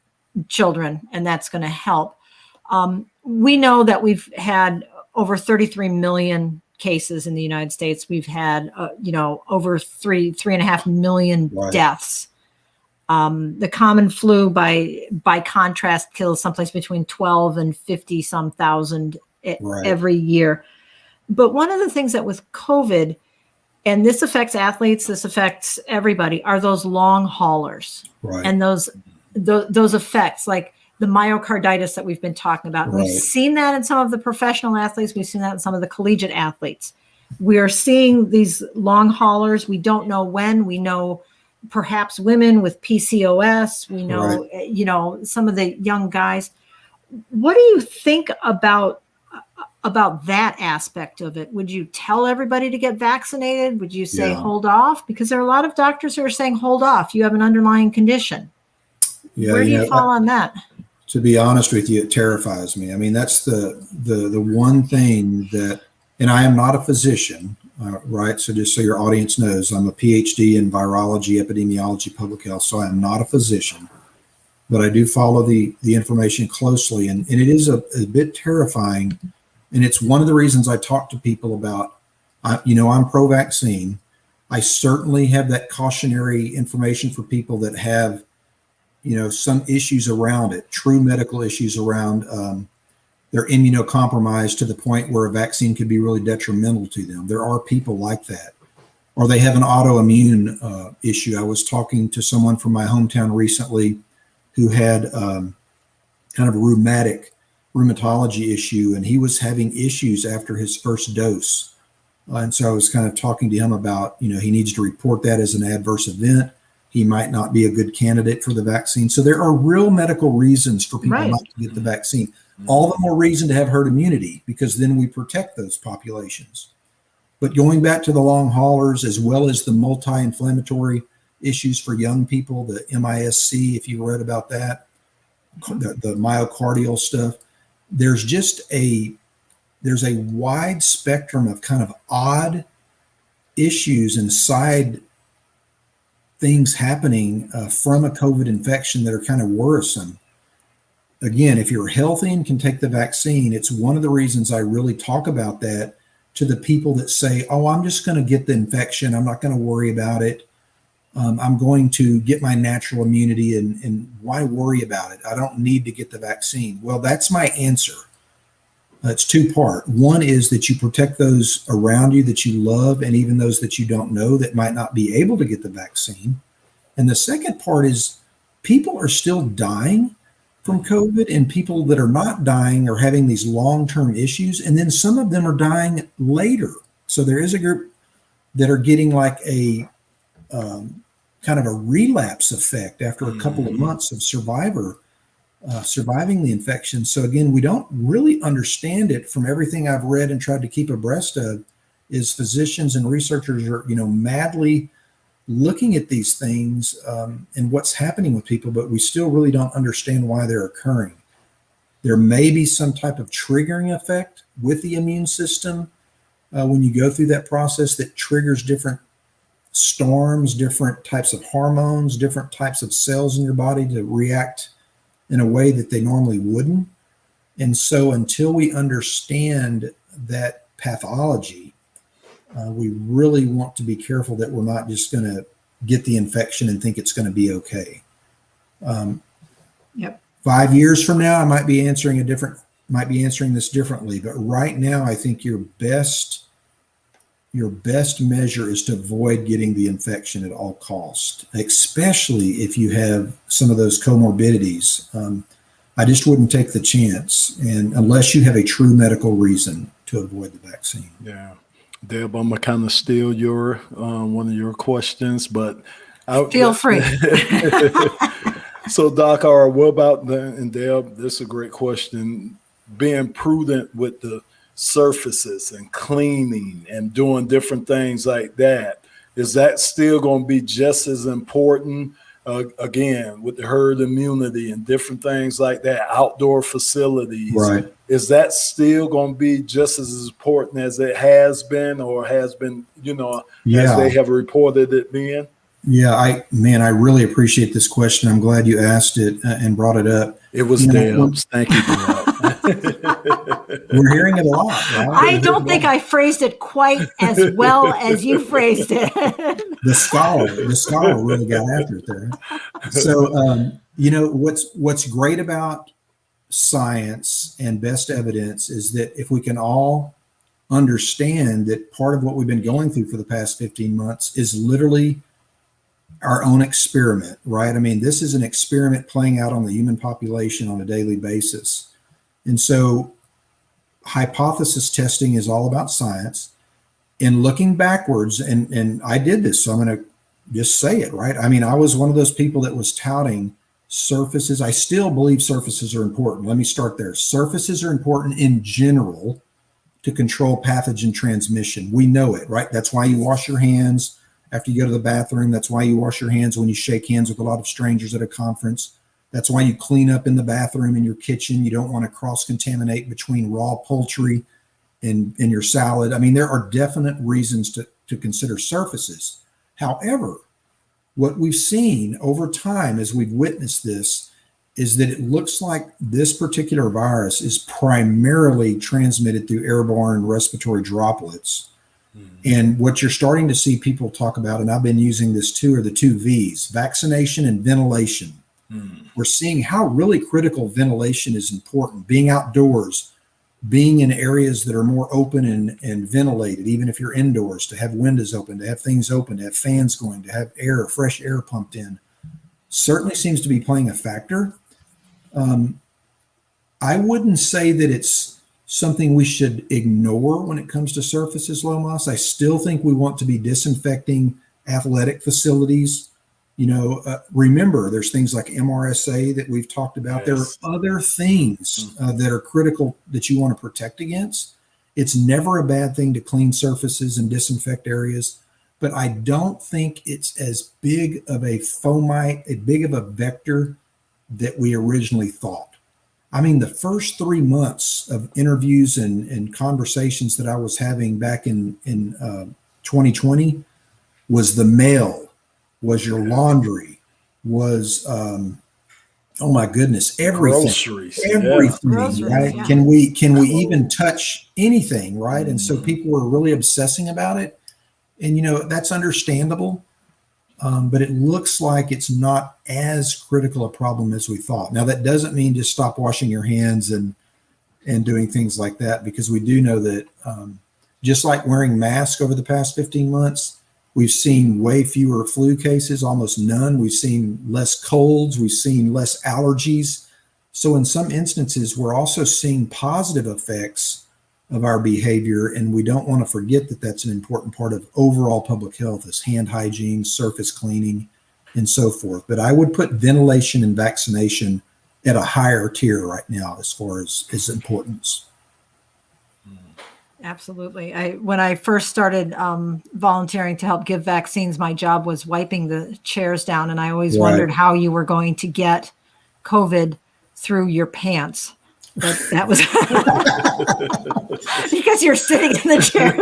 children, and that's going to help. We know that we've had over 33 million cases in the United States. We've had, over 3.5 million deaths. The common flu, by contrast, kills someplace between 12 and 50 some thousand every year. But one of the things that with COVID, and this affects athletes, this affects everybody, are those long haulers. And those effects, like the myocarditis that we've been talking about. We've seen that in some of the professional athletes. We've seen that in some of the collegiate athletes. We are seeing these long haulers. We don't know when. We know perhaps women with PCOS. We know, some of the young guys. What do you think about that aspect of it? Would you tell everybody to get vaccinated? Would you say hold off? Because there are a lot of doctors who are saying hold off. You have an underlying condition. Where do you fall on that? To be honest with you, it terrifies me. I mean, that's the one thing that, and I am not a physician, right? So just so your audience knows, I'm a PhD in virology, epidemiology, public health. So I am not a physician, but I do follow the information closely. And it is a bit terrifying. And it's one of the reasons I talk to people about, I'm pro-vaccine. I certainly have that cautionary information for people that have, some issues around it, true medical issues around they're immunocompromised to the point where a vaccine could be really detrimental to them. There are people like that. Or they have an autoimmune issue. I was talking to someone from my hometown recently who had kind of a rheumatology issue, and he was having issues after his first dose. And so I was kind of talking to him about, he needs to report that as an adverse event. He might not be a good candidate for the vaccine. So there are real medical reasons for people not to get the vaccine. All the more reason to have herd immunity, because then we protect those populations. But going back to the long haulers, as well as the multi-inflammatory issues for young people, the MISC, if you read about that, the myocardial stuff, there's a wide spectrum of kind of odd issues and side things happening from a COVID infection that are kind of worrisome. Again, if you're healthy and can take the vaccine, it's one of the reasons I really talk about that to the people that say, oh, I'm just going to get the infection. I'm not going to worry about it. I'm going to get my natural immunity, and why worry about it? I don't need to get the vaccine. Well, that's my answer. It's two-part. One is that you protect those around you that you love, and even those that you don't know that might not be able to get the vaccine. And the second part is people are still dying from COVID, and people that are not dying are having these long-term issues. And then some of them are dying later. So there is a group that are getting like a kind of a relapse effect after a couple of months of surviving the infection. So again, we don't really understand it. From everything I've read and tried to keep abreast of, is physicians and researchers are, madly looking at these things and what's happening with people, but we still really don't understand why they're occurring. There may be some type of triggering effect with the immune system when you go through that process that triggers different storms, different types of hormones, different types of cells in your body to react in a way that they normally wouldn't. And so until we understand that pathology, we really want to be careful that we're not just going to get the infection and think it's going to be okay. 5 years from now, I might be answering this differently. But right now, I think your best your best measure is to avoid getting the infection at all costs, especially if you have some of those comorbidities. I just wouldn't take the chance, and unless you have a true medical reason to avoid the vaccine. Yeah. Deb, I'm gonna kind of steal your one of your questions, but Feel free. So, Doc R, what about and Deb, this is a great question. Being prudent with the surfaces and cleaning and doing different things like that, is that still going to be just as important? Again, with the herd immunity and different things like that, outdoor facilities, Right. is that still going to be just as important as it has been, or has been, as they have reported it being? Yeah, I really appreciate this question. I'm glad you asked it and brought it up. It was Deb's. Thank you, Deb. We're hearing it a lot, right? I don't think I phrased it quite as well as you phrased it. The scholar really got after it there. So, what's great about science and best evidence is that if we can all understand that part of what we've been going through for the past 15 months is literally our own experiment, right? I mean, this is an experiment playing out on the human population on a daily basis. And so hypothesis testing is all about science. And looking backwards, and I did this, so I'm going to just say it, right? I mean, I was one of those people that was touting surfaces. I still believe surfaces are important. Let me start there. Surfaces are important in general to control pathogen transmission. We know it, right? That's why you wash your hands after you go to the bathroom. That's why you wash your hands when you shake hands with a lot of strangers at a conference. That's why you clean up in the bathroom in your kitchen. You don't want to cross-contaminate between raw poultry and your salad. I mean, there are definite reasons to consider surfaces. However, what we've seen over time as we've witnessed this is that it looks like this particular virus is primarily transmitted through airborne respiratory droplets. And what you're starting to see people talk about, and I've been using this too, are the 2 V's, vaccination and ventilation. We're seeing how really critical ventilation is important, being outdoors, being in areas that are more open and ventilated, even if you're indoors, to have windows open, to have things open, to have fans going, to have fresh air pumped in, certainly seems to be playing a factor. I wouldn't say that it's something we should ignore when it comes to surfaces, Lomas. I still think we want to be disinfecting athletic facilities. Remember, there's things like MRSA that we've talked about. Yes. There are other things that are critical that you want to protect against. It's never a bad thing to clean surfaces and disinfect areas, but I don't think it's as big of a big of a vector that we originally thought. I mean, the first 3 months of interviews and conversations that I was having back in 2020 was the mail, was your laundry, was, oh my goodness, everything. Groceries, right? Yeah. Can we even touch anything, right? And so people were really obsessing about it. And, that's understandable. But it looks like it's not as critical a problem as we thought. Now, that doesn't mean just stop washing your hands and doing things like that, because we do know that just like wearing masks over the past 15 months, we've seen way fewer flu cases, almost none. We've seen less colds. We've seen less allergies. So in some instances, we're also seeing positive effects of our behavior, and we don't want to forget that that's an important part of overall public health, is hand hygiene, surface cleaning, and so forth. But I would put ventilation and vaccination at a higher tier right now as far as its importance. Absolutely. When I first started volunteering to help give vaccines, my job was wiping the chairs down, and I always wondered how you were going to get COVID through your pants. But that was because you're sitting in the chair.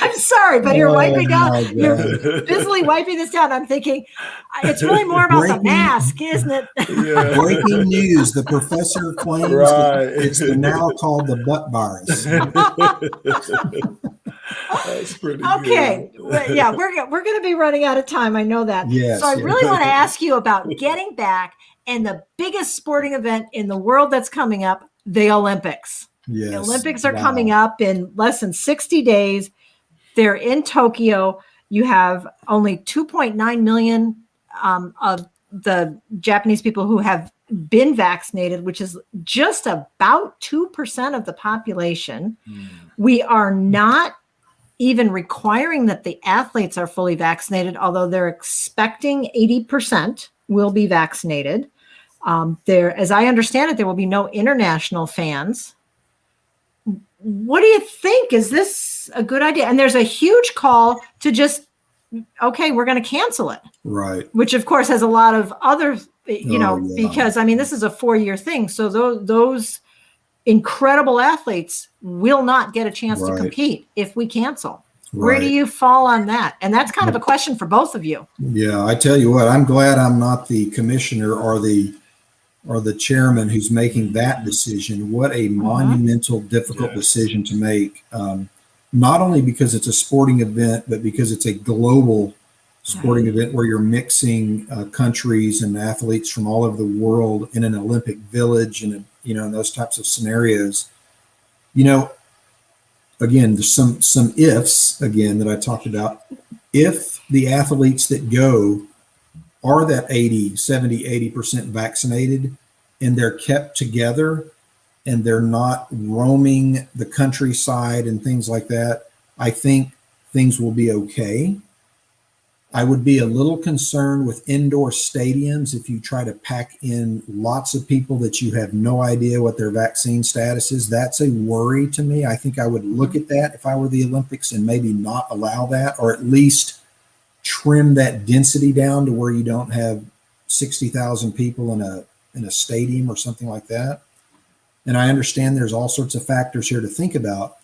I'm sorry, but you're wiping down. You're busily wiping this down. I'm thinking it's really more about the mask, isn't it? Yeah. Breaking news: the professor claims that it's now called the butt virus. That's pretty okay. good. Yeah, we're going to be running out of time. I know that. Yes, so I really want to ask you about getting back and the biggest sporting event in the world that's coming up, the Olympics. Yes. The Olympics are coming up in less than 60 days. They're in Tokyo. You have only 2.9 million of the Japanese people who have been vaccinated, which is just about 2% of the population. We are not even requiring that the athletes are fully vaccinated, although they're expecting 80% will be vaccinated. As I understand it, there will be no international fans. What do you think? Is this a good idea? And there's a huge call to just, okay, we're going to cancel it. Right. Which of course has a lot of other, because I mean, this is a 4-year thing. So those incredible athletes will not get a chance to compete if we cancel. Where do you fall on that? And that's kind of a question for both of you. Yeah, I tell you what, I'm glad I'm not the commissioner or the chairman who's making that decision. What a monumental, difficult decision to make. Not only because it's a sporting event, but because it's a global sporting event where you're mixing countries and athletes from all over the world in an Olympic village and in those types of scenarios. Again, there's some ifs again that I talked about. If the athletes that go are that 80, 70, 80% vaccinated and they're kept together and they're not roaming the countryside and things like that, I think things will be okay. I would be a little concerned with indoor stadiums if you try to pack in lots of people that you have no idea what their vaccine status is. That's a worry to me. I think I would look at that if I were the Olympics and maybe not allow that, or at least trim that density down to where you don't have 60,000 people in a stadium or something like that. And I understand there's all sorts of factors here to think about,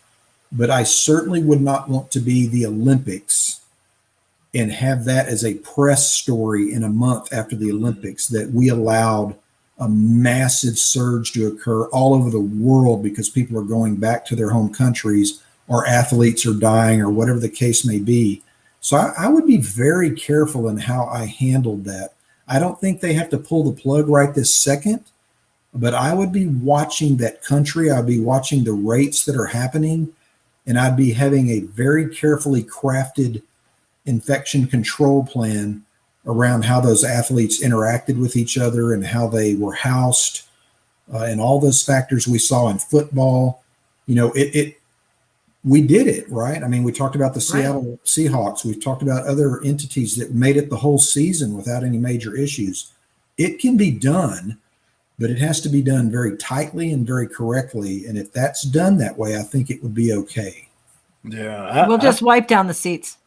but I certainly would not want to be the Olympics and have that as a press story in a month after the Olympics, that we allowed a massive surge to occur all over the world because people are going back to their home countries or athletes are dying or whatever the case may be. So I would be very careful in how I handled that. I don't think they have to pull the plug right this second, but I would be watching that country. I'd be watching the rates that are happening, and I'd be having a very carefully crafted infection control plan around how those athletes interacted with each other and how they were housed, and all those factors we saw in football. We did it, right? I mean, we talked about the Seattle Seahawks. We've talked about other entities that made it the whole season without any major issues. It can be done, but it has to be done very tightly and very correctly. And if that's done that way, I think it would be okay. Yeah. We'll just wipe down the seats.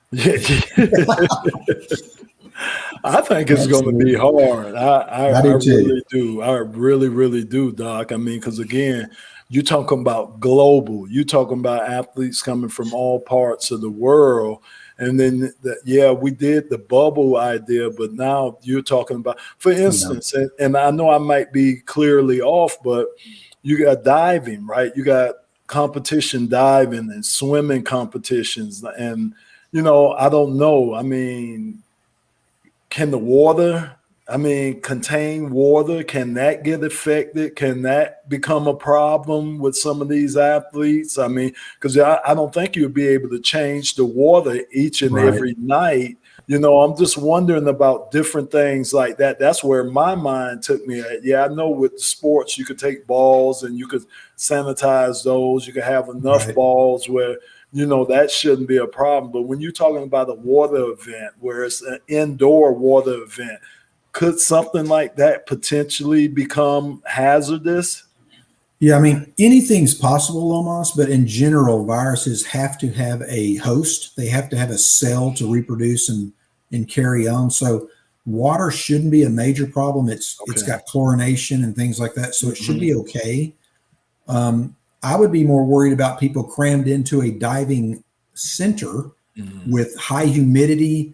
I think it's going to be hard. I really do. I really, really do, Doc. I mean, because again, you're talking about global. You're talking about athletes coming from all parts of the world. And then, we did the bubble idea, but now you're talking about, for instance, and I know I might be clearly off, but you got diving, right? You got competition diving and swimming competitions. And, I don't know. I mean, can the water, contain water? Can that get affected? Can that become a problem with some of these athletes? I mean, because I don't think you'd be able to change the water each and every night. I'm just wondering about different things like that. That's where my mind took me at. Yeah, I know with sports, you could take balls and you could sanitize those. You could have enough balls where, that shouldn't be a problem. But when you're talking about a water event where it's an indoor water event, could something like that potentially become hazardous? Yeah, I mean, anything's possible, Lomas, but in general, viruses have to have a host. They have to have a cell to reproduce and carry on. So water shouldn't be a major problem. It's got chlorination and things like that. So it should be okay. I would be more worried about people crammed into a diving center with high humidity,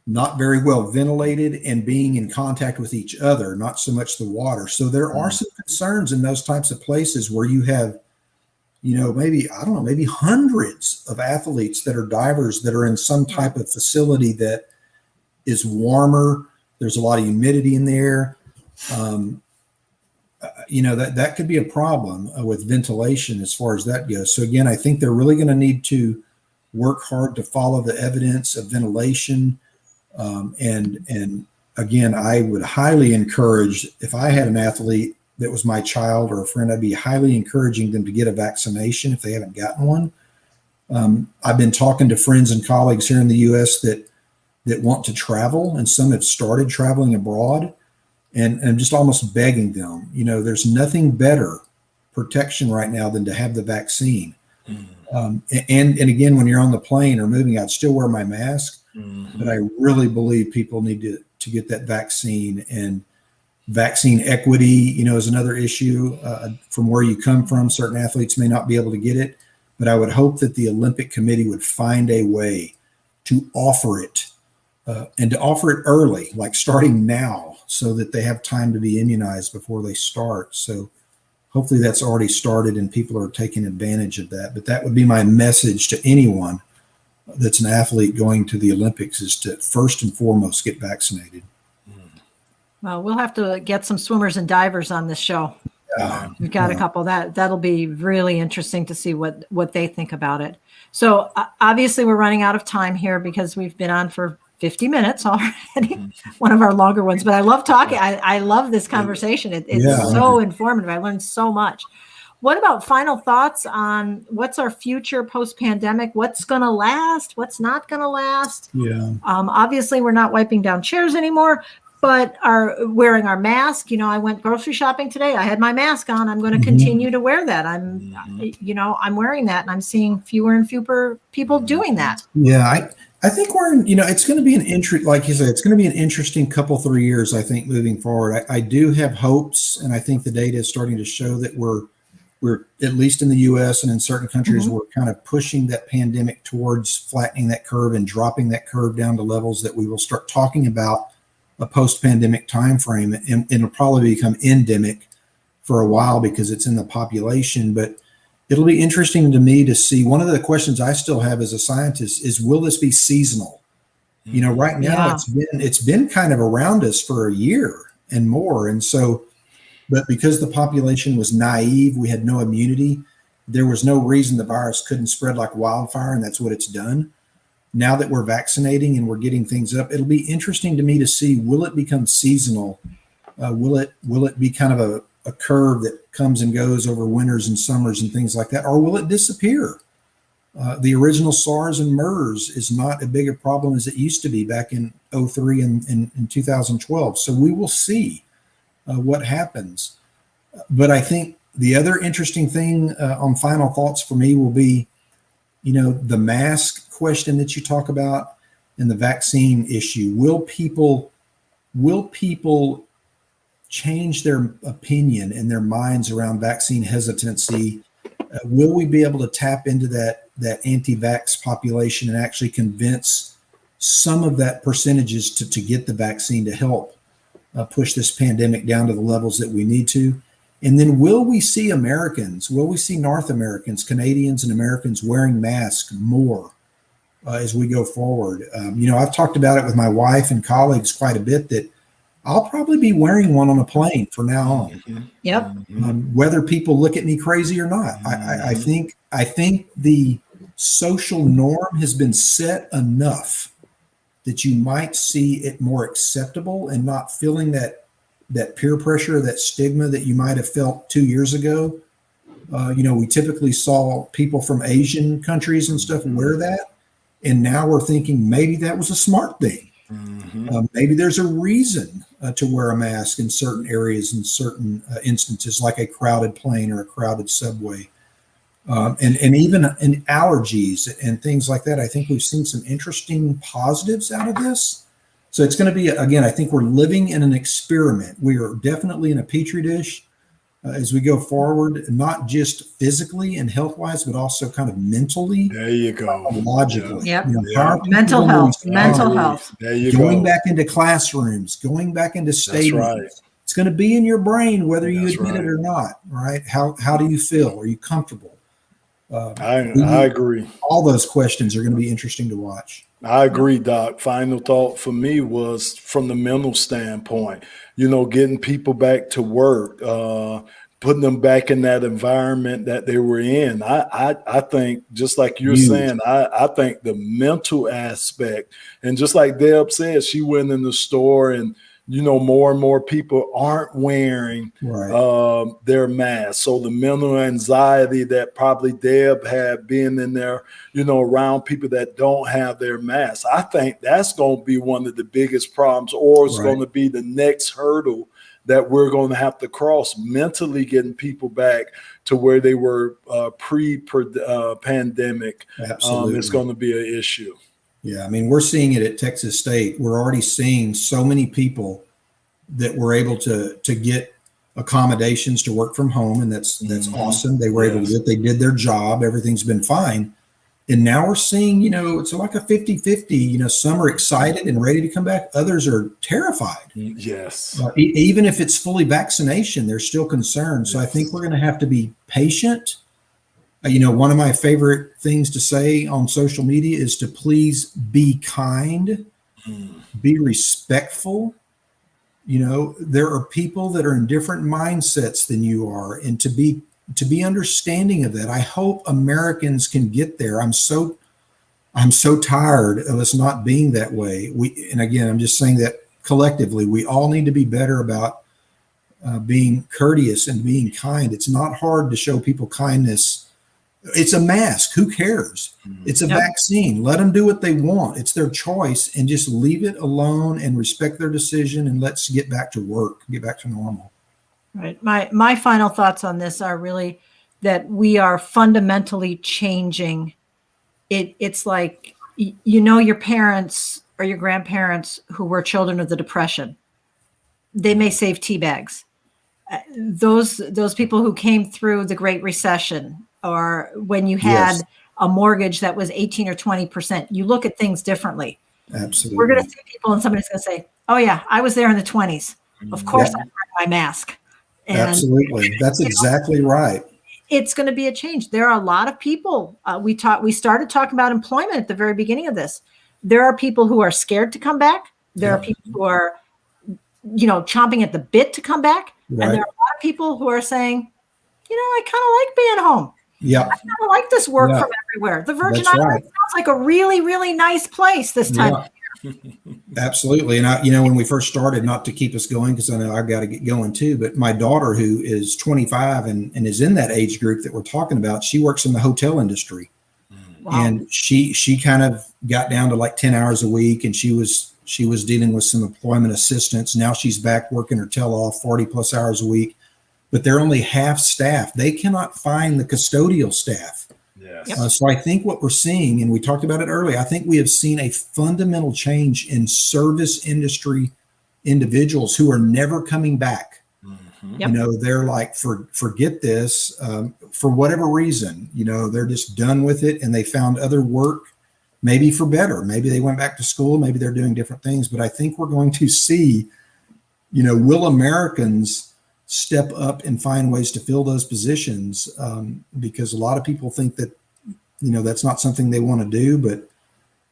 not very well ventilated, and being in contact with each other, not so much the water. So there are some concerns in those types of places where you have, maybe hundreds of athletes that are divers that are in some type of facility that is warmer. There's a lot of humidity in there. That could be a problem with ventilation as far as that goes. So again, I think they're really going to need to work hard to follow the evidence of ventilation. And again, I would highly encourage, if I had an athlete that was my child or a friend, I'd be highly encouraging them to get a vaccination if they haven't gotten one. I've been talking to friends and colleagues here in the U.S. that want to travel, and some have started traveling abroad, and I'm just almost begging them, there's nothing better protection right now than to have the vaccine. And again, when you're on the plane or moving, I'd still wear my mask, but I really believe people need to get that vaccine. And vaccine equity, is another issue. From where you come from, certain athletes may not be able to get it, but I would hope that the Olympic Committee would find a way to offer it, and to offer it early, like starting now, so that they have time to be immunized before they start. So hopefully that's already started and people are taking advantage of that. But that would be my message to anyone that's an athlete going to the Olympics, is to first and foremost get vaccinated. Well, we'll have to get some swimmers and divers on this show. We've got a couple. That'll be really interesting to see what they think about it. So obviously we're running out of time here because we've been on for 50 minutes already, one of our longer ones, but I love talking. I love this conversation. It's so informative. I learned so much. What about final thoughts on what's our future post-pandemic? What's going to last? What's not going to last? Yeah. Obviously we're not wiping down chairs anymore, but are wearing our mask. I went grocery shopping today. I had my mask on. I'm going to continue to wear that. I'm wearing that, and I'm seeing fewer and fewer people doing that. Yeah. I think we're in, it's going to be like you said, it's going to be an interesting couple, 3 years, I think, moving forward. I do have hopes, and I think the data is starting to show that we're at least in the U.S. and in certain countries, we're kind of pushing that pandemic towards flattening that curve and dropping that curve down to levels that we will start talking about a post-pandemic time frame, and it'll probably become endemic for a while because it's in the population. But it'll be interesting to me to see. One of the questions I still have as a scientist is, will this be seasonal? Right now it's been kind of around us for a year and more. And so, but because the population was naive, we had no immunity, there was no reason the virus couldn't spread like wildfire, and that's what it's done. Now that we're vaccinating and we're getting things up, it'll be interesting to me to see, will it become seasonal? Will it be kind of a curve that comes and goes over winters and summers and things like that, or will it disappear? The original SARS and MERS is not as big a problem as it used to be back in 2003 and 2012. So we will see what happens. But I think the other interesting thing on final thoughts for me will be, the mask question that you talk about and the vaccine issue. Will people change their opinion and their minds around vaccine hesitancy? Will we be able to tap into that anti-vax population and actually convince some of that percentages to get the vaccine to help push this pandemic down to the levels that we need to? And then will we see North Americans, Canadians and Americans wearing masks more as we go forward? I've talked about it with my wife and colleagues quite a bit, that I'll probably be wearing one on a plane from now on. Yep. Whether people look at me crazy or not. I think the social norm has been set enough that you might see it more acceptable and not feeling that peer pressure, that stigma that you might have felt 2 years ago. We typically saw people from Asian countries and stuff wear that. And now we're thinking maybe that was a smart thing. Maybe there's a reason to wear a mask in certain areas, in certain instances, like a crowded plane or a crowded subway. And even in allergies and things like that. I think we've seen some interesting positives out of this. So it's going to be, again, I think we're living in an experiment. We are definitely in a petri dish as we go forward, not just physically and health-wise, but also kind of mentally. There you go. Logically. Yep. Mental health. There you going go. back into classrooms, going back into stadiums. Right. It's going to be in your brain, whether you That's admit right. it or not, right? How do you feel? Are you comfortable? I agree. All those questions are going to be interesting to watch. I agree, Doc. Final thought for me was from the mental standpoint, getting people back to work, putting them back in that environment that they were in. I think, just like you're Huge. saying, I think the mental aspect, and just like Deb said, she went in the store and, more and more people aren't wearing their mask. So the mental anxiety that probably Deb had being in there, around people that don't have their masks, I think that's going to be one of the biggest problems, or it's going to be the next hurdle that we're going to have to cross, mentally getting people back to where they were pre-pandemic. Absolutely. It's going to be an issue. Yeah, I mean, we're seeing it at Texas State. We're already seeing so many people that were able to get accommodations to work from home, and that's awesome. They were able to do it. They did their job. Everything's been fine. And now we're seeing, it's like a 50-50. Some are excited and ready to come back. Others are terrified. Yes. Even if it's fully vaccination, they're still concerned. So I think we're going to have to be patient. One of my favorite things to say on social media is to please be kind, be respectful. There are people that are in different mindsets than you are, and to be understanding of that. I hope Americans can get there. I'm so tired of us not being that way. And again, I'm just saying that collectively, we all need to be better about being courteous and being kind. It's not hard to show people kindness. It's a mask. Who cares? It's a vaccine. Let them do what they want. It's their choice, and just leave it alone and respect their decision, and let's get back to work, get back to normal. Right. My final thoughts on this are really that we are fundamentally changing. It's like, your parents or your grandparents who were children of the Depression, they may save tea bags. Those people who came through the Great Recession, or when you had a mortgage that was 18 or 20%, you look at things differently. Absolutely. We're going to see people and somebody's going to say, oh yeah, I was there in the 20s. Of course I wear my mask. And absolutely. That's exactly right. It's going to be a change. There are a lot of people. We started talking about employment at the very beginning of this. There are people who are scared to come back. There are people who are, chomping at the bit to come back. Right. And there are a lot of people who are saying, I kind of like being home. Yeah. I kind of like this work from everywhere. The Virgin Islands sounds like a really, really nice place this time of year. Absolutely. And when we first started, not to keep us going, because I know I've got to get going too, but my daughter, who is 25 and is in that age group that we're talking about, she works in the hotel industry. Wow. And she kind of got down to like 10 hours a week, and she was dealing with some employment assistance. Now she's back working her tail off 40 plus hours a week, but they're only half staff. They cannot find the custodial staff. Yes. So I think what we're seeing, and we talked about it earlier, I think we have seen a fundamental change in service industry individuals who are never coming back. Mm-hmm. They're like, forget this, for whatever reason, they're just done with it, and they found other work, maybe for better. Maybe they went back to school, maybe they're doing different things. But I think we're going to see, will Americans step up and find ways to fill those positions, because a lot of people think that, that's not something they want to do, but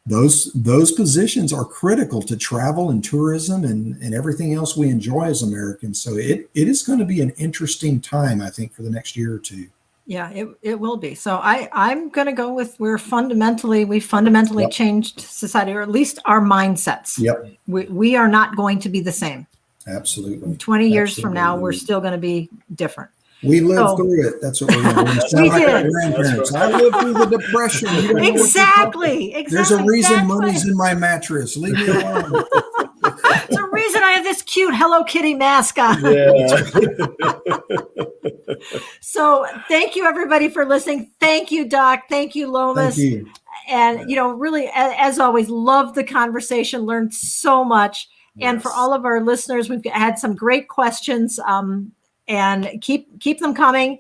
those positions are critical to travel and tourism and everything else we enjoy as Americans. So it is going to be an interesting time, I think, for the next year or two. Yeah, it will be. So I'm going to go with we fundamentally changed society, or at least our mindsets. Yep. We are not going to be the same. Absolutely. 20 years from now, we're still going to be different. We lived through it. That's what we're going to do. We did. Grandparents. I lived through the Depression. Exactly. There's a reason money's in my mattress. Leave me alone. There's a reason I have this cute Hello Kitty mask on. Yeah. So thank you, everybody, for listening. Thank you, Doc. Thank you, Lomas. Thank you. And, really, as always, love the conversation, learned so much. Yes. And for all of our listeners, we've had some great questions, and keep them coming.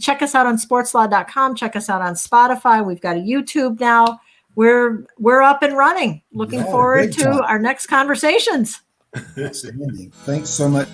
Check us out on sportslaw.com. Check us out on Spotify. We've got a YouTube now. We're up and running. Looking forward to our next conversations. Thanks so much.